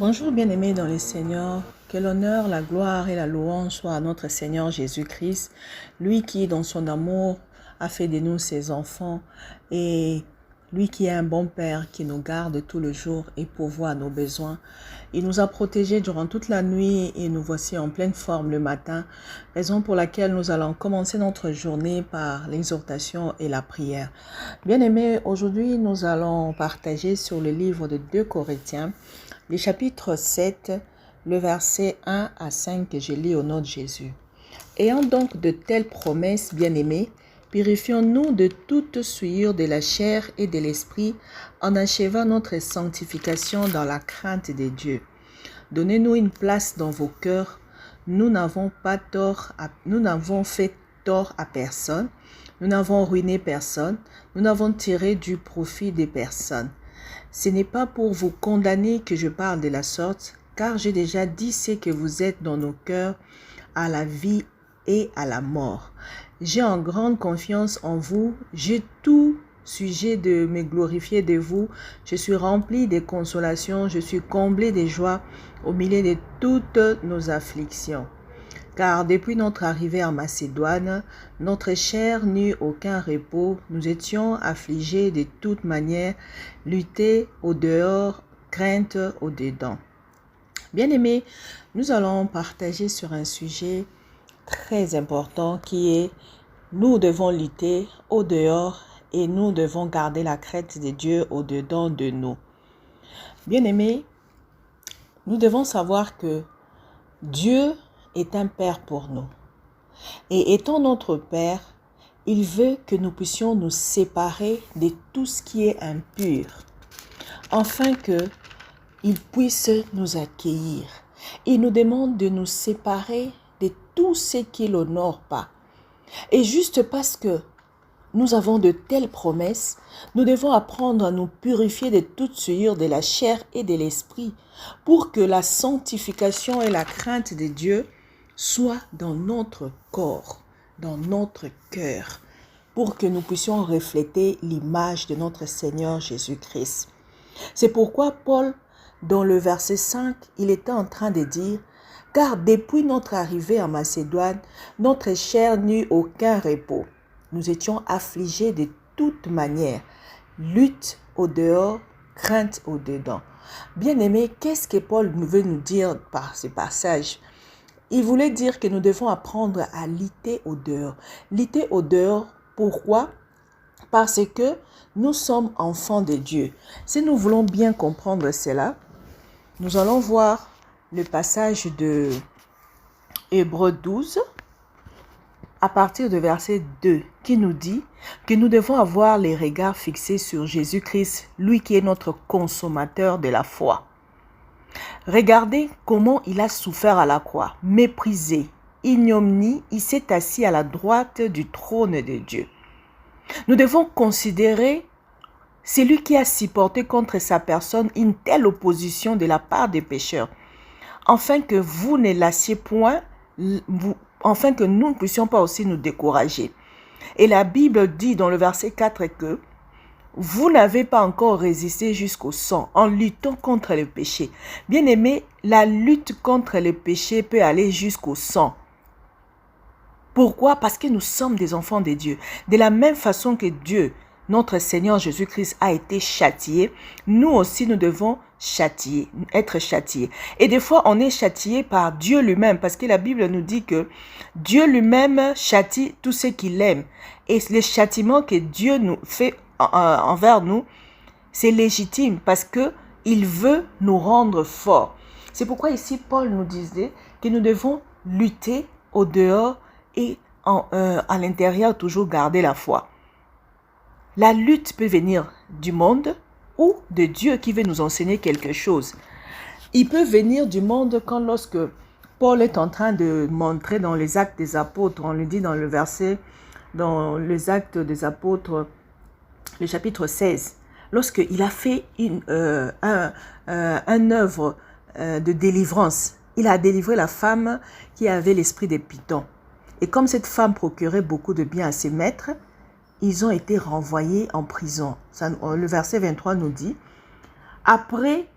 Bonjour bien-aimés dans le Seigneur, que l'honneur, la gloire et la louange soient à notre Seigneur Jésus-Christ, lui qui dans son amour a fait de nous ses enfants et lui qui est un bon Père qui nous garde tout le jour et pourvoit à nos besoins. Il nous a protégés durant toute la nuit et nous voici en pleine forme le matin, raison pour laquelle nous allons commencer notre journée par l'exhortation et la prière. Bien-aimés, aujourd'hui nous allons partager sur le livre de 2 Corinthiens, le chapitre 7, le verset 1 à 5 que je lis au nom de Jésus. Ayant donc de telles promesses, bien-aimés, purifions-nous de toute souillure de la chair et de l'esprit, en achevant notre sanctification dans la crainte de Dieu. Donnez-nous une place dans vos cœurs. Nous n'avons fait tort à personne. Nous n'avons ruiné personne. Nous n'avons tiré du profit des personnes. Ce n'est pas pour vous condamner que je parle de la sorte, car j'ai déjà dit ce que vous êtes dans nos cœurs, à la vie et à la mort. J'ai en grande confiance en vous, j'ai tout sujet de me glorifier de vous, je suis rempli de consolation, je suis comblé de joie au milieu de toutes nos afflictions. Car depuis notre arrivée en Macédoine, notre chair n'eut aucun repos. Nous étions affligés de toutes manières, luttés au dehors, crainte au dedans. Bien-aimés, nous allons partager sur un sujet très important qui est nous devons lutter au dehors et nous devons garder la crainte de Dieu au dedans de nous. Bien-aimés, nous devons savoir que Dieu est un Père pour nous. Et étant notre Père, il veut que nous puissions nous séparer de tout ce qui est impur, afin qu'il puisse nous accueillir. Il nous demande de nous séparer de tout ce qui ne l'honore pas. Et juste parce que nous avons de telles promesses, nous devons apprendre à nous purifier de toute souillure de la chair et de l'esprit, pour que la sanctification et la crainte de Dieu soient dans notre corps, dans notre cœur, pour que nous puissions refléter l'image de notre Seigneur Jésus-Christ. C'est pourquoi Paul, dans le verset 5, il était en train de dire « Car depuis notre arrivée en Macédoine, notre chair n'eut aucun repos. Nous étions affligés de toute manière, lutte au dehors, crainte au dedans. » Bien-aimés, qu'est-ce que Paul veut nous dire par ce passage? Il voulait dire que nous devons apprendre à lutter au dehors. Lutter au dehors, pourquoi? Parce que nous sommes enfants de Dieu. Si nous voulons bien comprendre cela, nous allons voir le passage de Hébreux 12, à partir du verset 2, qui nous dit que nous devons avoir les regards fixés sur Jésus-Christ, lui qui est notre consommateur de la foi. Regardez comment il a souffert à la croix, méprisé, ignominie, il s'est assis à la droite du trône de Dieu. Nous devons considérer celui qui a supporté contre sa personne une telle opposition de la part des pécheurs, afin que vous ne lassiez point, afin que nous ne puissions pas aussi nous décourager. Et la Bible dit dans le verset 4 que vous n'avez pas encore résisté jusqu'au sang en luttant contre le péché. Bien-aimés, la lutte contre le péché peut aller jusqu'au sang. Pourquoi? Parce que nous sommes des enfants de Dieu. De la même façon que Dieu, notre Seigneur Jésus-Christ, a été châtié, nous aussi nous devons être châtiés. Et des fois, on est châtié par Dieu lui-même, parce que la Bible nous dit que Dieu lui-même châtie tous ceux qu'il aime. Et le châtiment que Dieu nous fait envers nous, c'est légitime, parce qu'il veut nous rendre forts. C'est pourquoi ici, Paul nous disait que nous devons lutter au dehors et à l'intérieur toujours garder la foi. La lutte peut venir du monde ou de Dieu qui veut nous enseigner quelque chose. Il peut venir du monde quand lorsque Paul est en train de montrer dans les Actes des Apôtres, on le dit dans le verset, dans les Actes des Apôtres, le chapitre 16, lorsqu'il a fait une œuvre de délivrance. Il a délivré la femme qui avait l'esprit des pythons. Et comme cette femme procurait beaucoup de bien à ses maîtres, ils ont été renvoyés en prison. Le verset 23 nous dit, après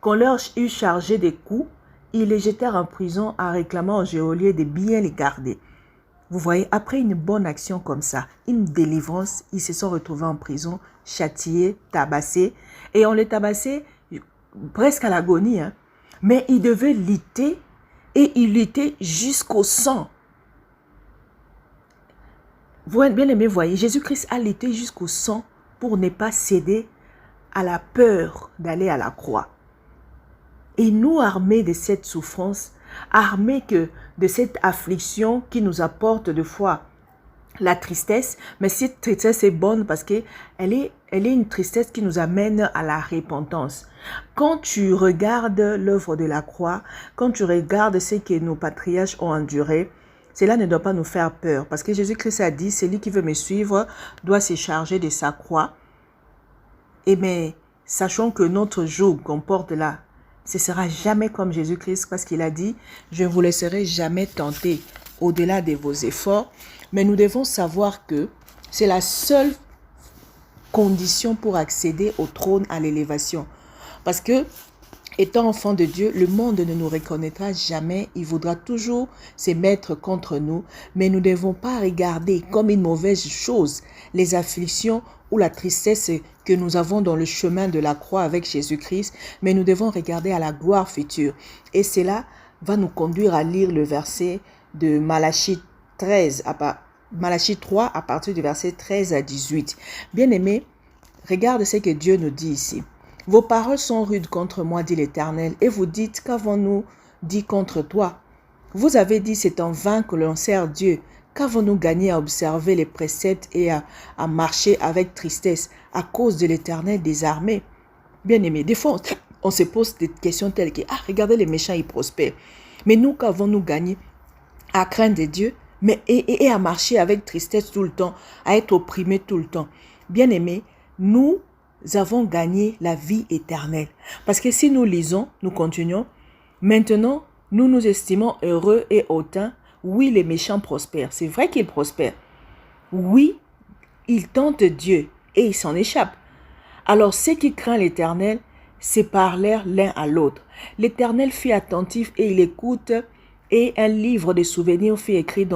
qu'on leur eut chargé des coups, ils les jetèrent en prison en réclamant au geôlier de bien les garder. Vous voyez, après une bonne action comme ça, une délivrance, ils se sont retrouvés en prison, châtiés, tabassés. Et on les tabassait presque à l'agonie. Hein. Mais ils devaient lutter et ils luttaient jusqu'au sang. Vous bien aimé, voyez, Jésus-Christ a lutté jusqu'au sang pour ne pas céder à la peur d'aller à la croix. Et nous, armés de cette souffrance, armés de cette affliction qui nous apporte de fois la tristesse, mais cette tristesse est bonne parce qu'elle est une tristesse qui nous amène à la repentance. Quand tu regardes l'œuvre de la croix, quand tu regardes ce que nos patriarches ont enduré, cela ne doit pas nous faire peur parce que Jésus-Christ a dit, celui qui veut me suivre doit se charger de sa croix. Et mais sachons que notre joug qu'on porte là, ce ne sera jamais comme Jésus-Christ parce qu'il a dit, je ne vous laisserai jamais tenter au-delà de vos efforts. Mais nous devons savoir que c'est la seule condition pour accéder au trône, à l'élévation. Parce que, étant enfant de Dieu, le monde ne nous reconnaîtra jamais. Il voudra toujours se mettre contre nous. Mais nous ne devons pas regarder comme une mauvaise chose les afflictions ou la tristesse que nous avons dans le chemin de la croix avec Jésus-Christ. Mais nous devons regarder à la gloire future. Et cela va nous conduire à lire le verset de Malachie 3 à partir du verset 13 à 18. Bien-aimés, regarde ce que Dieu nous dit ici. Vos paroles sont rudes contre moi, dit l'Éternel, et vous dites, qu'avons-nous dit contre toi? Vous avez dit, c'est en vain que l'on sert Dieu. Qu'avons-nous gagné à observer les préceptes et à marcher avec tristesse à cause de l'Éternel des armées? Bien-aimés, des fois, on se pose des questions telles que, regardez les méchants, ils prospèrent. Mais nous, qu'avons-nous gagné à craindre Dieu, mais et à marcher avec tristesse tout le temps, à être opprimés tout le temps? Bien-aimés, nous avons gagné la vie éternelle. Parce que si nous lisons, nous continuons, maintenant, nous nous estimons heureux et hautains. Oui, les méchants prospèrent. C'est vrai qu'ils prospèrent. Oui, ils tentent Dieu et ils s'en échappent. Alors, ceux qui craignent l'Éternel se parlèrent l'un à l'autre. L'Éternel fut attentif et il écoute, et un livre de souvenirs fut écrit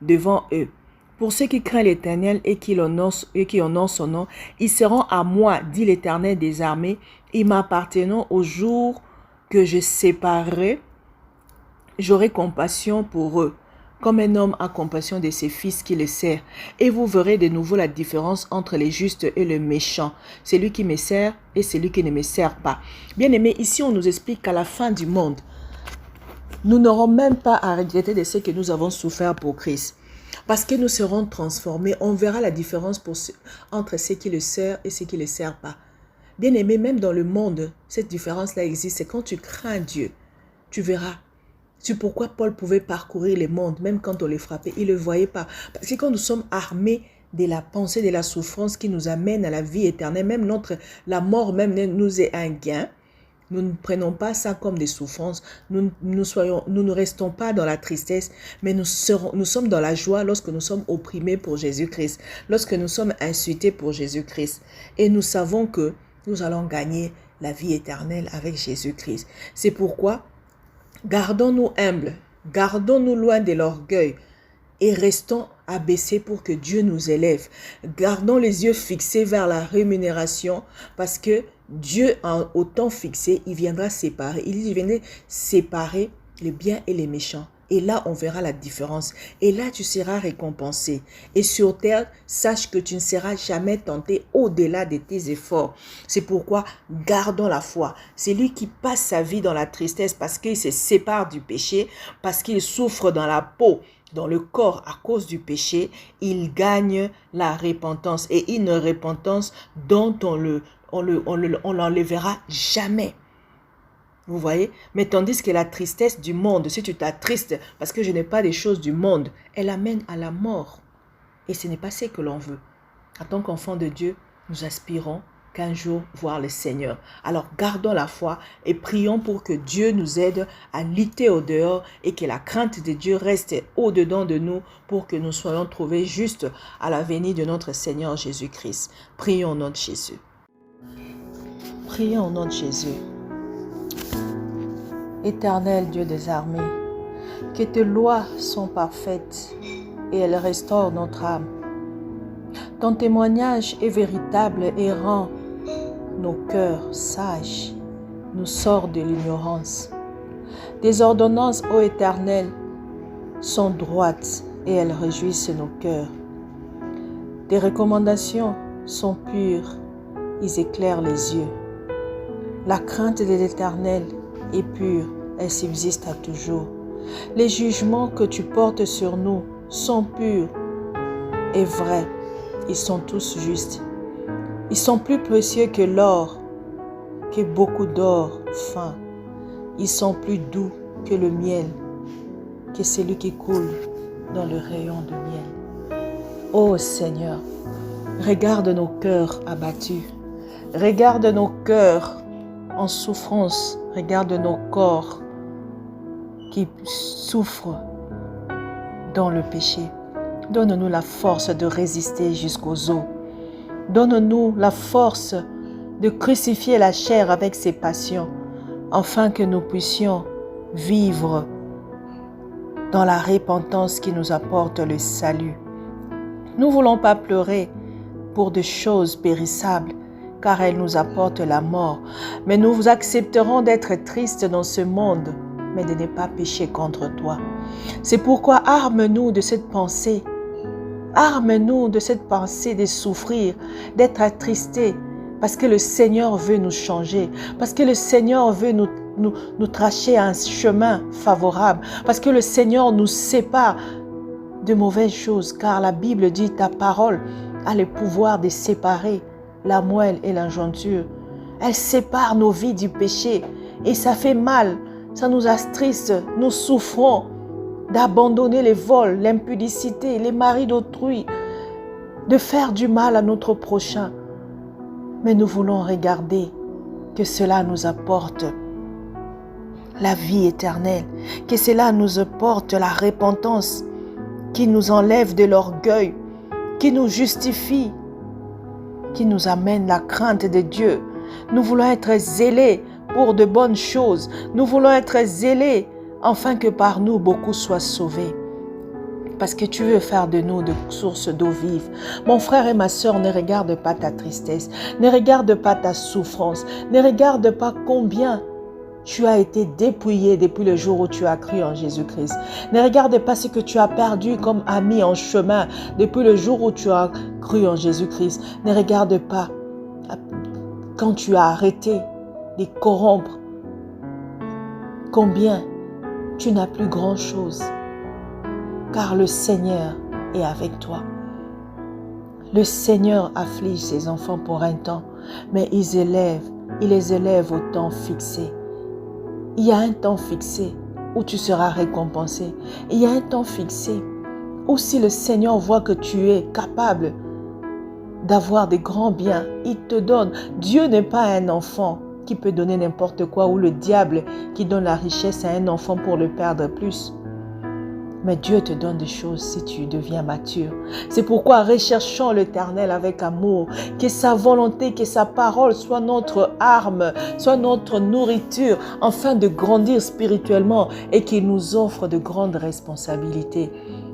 devant eux. Pour ceux qui craignent l'Éternel et qui honorent son nom, ils seront à moi, dit l'Éternel des armées, ils m'appartiendront au jour que je séparerai. J'aurai compassion pour eux, comme un homme a compassion de ses fils qui le sert. Et vous verrez de nouveau la différence entre les justes et le méchant, celui qui me sert et celui qui ne me sert pas. Bien aimé, ici on nous explique qu'à la fin du monde, nous n'aurons même pas à regretter de ce que nous avons souffert pour Christ. Parce que nous serons transformés, on verra la différence entre ceux qui le servent et ceux qui ne le servent pas. Bien aimé, même dans le monde, cette différence-là existe. C'est quand tu crains Dieu, tu verras. C'est pourquoi Paul pouvait parcourir le monde, même quand on les frappait, il ne le voyait pas. Parce que quand nous sommes armés de la pensée, de la souffrance qui nous amène à la vie éternelle, même la mort même nous est un gain, nous ne prenons pas ça comme des souffrances, nous ne restons pas dans la tristesse, mais nous sommes dans la joie lorsque nous sommes opprimés pour Jésus-Christ, lorsque nous sommes insultés pour Jésus-Christ. Et nous savons que nous allons gagner la vie éternelle avec Jésus-Christ. C'est pourquoi, gardons-nous humbles, gardons-nous loin de l'orgueil et restons abaissés pour que Dieu nous élève. Gardons les yeux fixés vers la rémunération parce que Dieu, au temps fixé, il viendra séparer. Il viendra séparer les biens et les méchants. Et là, on verra la différence. Et là, tu seras récompensé. Et sur terre, sache que tu ne seras jamais tenté au-delà de tes efforts. C'est pourquoi, gardons la foi. C'est lui qui passe sa vie dans la tristesse parce qu'il se sépare du péché, parce qu'il souffre dans la peau, dans le corps à cause du péché. Il gagne la repentance. Et une repentance dont on l'enlèvera jamais. Vous voyez? Mais tandis que la tristesse du monde, si tu t'attristes parce que je n'ai pas des choses du monde, elle amène à la mort. Et ce n'est pas ce que l'on veut. En tant qu'enfant de Dieu, nous aspirons qu'un jour voir le Seigneur. Alors gardons la foi et prions pour que Dieu nous aide à lutter au dehors et que la crainte de Dieu reste au-dedans de nous pour que nous soyons trouvés justes à la venue de notre Seigneur Jésus-Christ. Prions au nom de Jésus. Prions au nom de Jésus. Éternel Dieu des armées, que tes lois sont parfaites et elles restaurent notre âme. Ton témoignage est véritable et rend nos cœurs sages, nous sort de l'ignorance. Tes ordonnances, ô Éternel, sont droites et elles réjouissent nos cœurs. Tes recommandations sont pures, ils éclairent les yeux. La crainte de l'Éternel est pure, elle subsiste à toujours. Les jugements que tu portes sur nous sont purs et vrais, ils sont tous justes. Ils sont plus précieux que l'or, que beaucoup d'or fin. Ils sont plus doux que le miel, que celui qui coule dans le rayon de miel. Ô Seigneur, regarde nos cœurs abattus, regarde nos cœurs en souffrance, regarde nos corps qui souffrent dans le péché. Donne-nous la force de résister jusqu'aux os. Donne-nous la force de crucifier la chair avec ses passions, afin que nous puissions vivre dans la repentance qui nous apporte le salut. Nous ne voulons pas pleurer pour des choses périssables, car elles nous apportent la mort. Mais nous accepterons d'être tristes dans ce monde, mais de ne pas pécher contre toi. C'est pourquoi arme-nous de cette pensée. Arme-nous de cette pensée de souffrir, d'être attristés, parce que le Seigneur veut nous changer, parce que le Seigneur veut nous tracer un chemin favorable, parce que le Seigneur nous sépare de mauvaises choses, car la Bible dit ta parole a le pouvoir de séparer la moelle et la jointure. Elle sépare nos vies du péché et ça fait mal, ça nous attriste, nous souffrons d'abandonner les vols, l'impudicité, les maris d'autrui, de faire du mal à notre prochain. Mais nous voulons regarder que cela nous apporte la vie éternelle, que cela nous apporte la repentance, qui nous enlève de l'orgueil, qui nous justifie, qui nous amène la crainte de Dieu. Nous voulons être zélés pour de bonnes choses. Nous voulons être zélés afin que par nous beaucoup soient sauvés. Parce que tu veux faire de nous de sources d'eau vive. Mon frère et ma sœur, ne regarde pas ta tristesse, ne regarde pas ta souffrance, ne regarde pas combien tu as été dépouillé depuis le jour où tu as cru en Jésus-Christ. Ne regarde pas ce que tu as perdu comme ami en chemin depuis le jour où tu as cru en Jésus-Christ. Ne regarde pas quand tu as arrêté de corrompre combien tu n'as plus grand-chose. Car le Seigneur est avec toi. Le Seigneur afflige ses enfants pour un temps, mais il les élève au temps fixé. Il y a un temps fixé où tu seras récompensé. Il y a un temps fixé où si le Seigneur voit que tu es capable d'avoir des grands biens, il te donne. Dieu n'est pas un enfant qui peut donner n'importe quoi, ou le diable qui donne la richesse à un enfant pour le perdre plus. Mais Dieu te donne des choses si tu deviens mature. C'est pourquoi recherchons l'Éternel avec amour, que sa volonté, que sa parole soit notre arme, soit notre nourriture, afin de grandir spirituellement et qu'il nous offre de grandes responsabilités.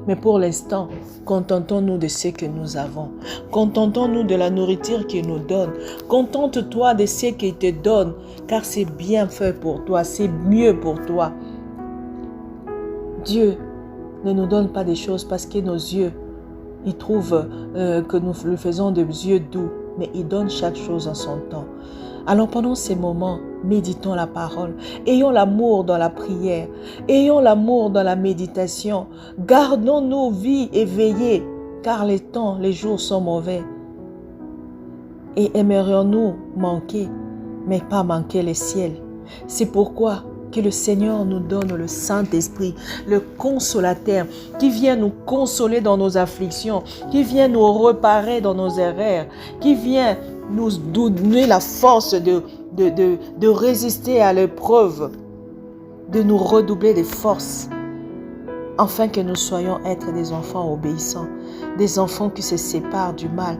Mais pour l'instant, contentons-nous de ce que nous avons. Contentons-nous de la nourriture qu'il nous donne. Contente-toi de ce qu'il te donne, car c'est bien fait pour toi, c'est mieux pour toi. Dieu ne nous donne pas des choses parce que nos yeux, ils trouvent que nous le faisons de yeux doux, mais il donne chaque chose en son temps. Alors pendant ces moments, méditons la parole, ayons l'amour dans la prière, ayons l'amour dans la méditation, gardons nos vies éveillées, car les temps, les jours sont mauvais. Et aimerions-nous manquer, mais pas manquer le ciel. C'est pourquoi que le Seigneur nous donne le Saint-Esprit, le consolateur, qui vient nous consoler dans nos afflictions, qui vient nous réparer dans nos erreurs, qui vient nous donner la force de résister à l'épreuve, de nous redoubler de force, afin que nous soyons être des enfants obéissants, des enfants qui se séparent du mal,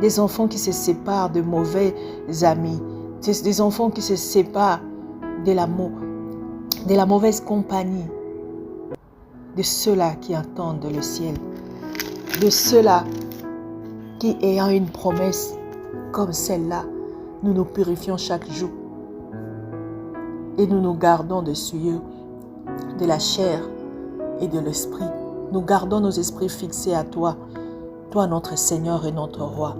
des enfants qui se séparent de mauvais amis, des enfants qui se séparent de l'amour, de la mauvaise compagnie, de ceux-là qui attendent le ciel, de ceux-là qui, ayant une promesse comme celle-là, nous nous purifions chaque jour et nous nous gardons de souillure de la chair et de l'esprit. Nous gardons nos esprits fixés à toi, toi notre Seigneur et notre Roi.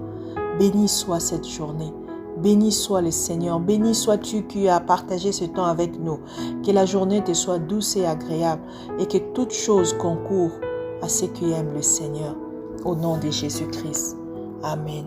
Béni soit cette journée. Béni soit le Seigneur. Béni sois-tu qui as partagé ce temps avec nous. Que la journée te soit douce et agréable et que toute chose concourt à ceux qui aiment le Seigneur. Au nom de Jésus-Christ. Amen.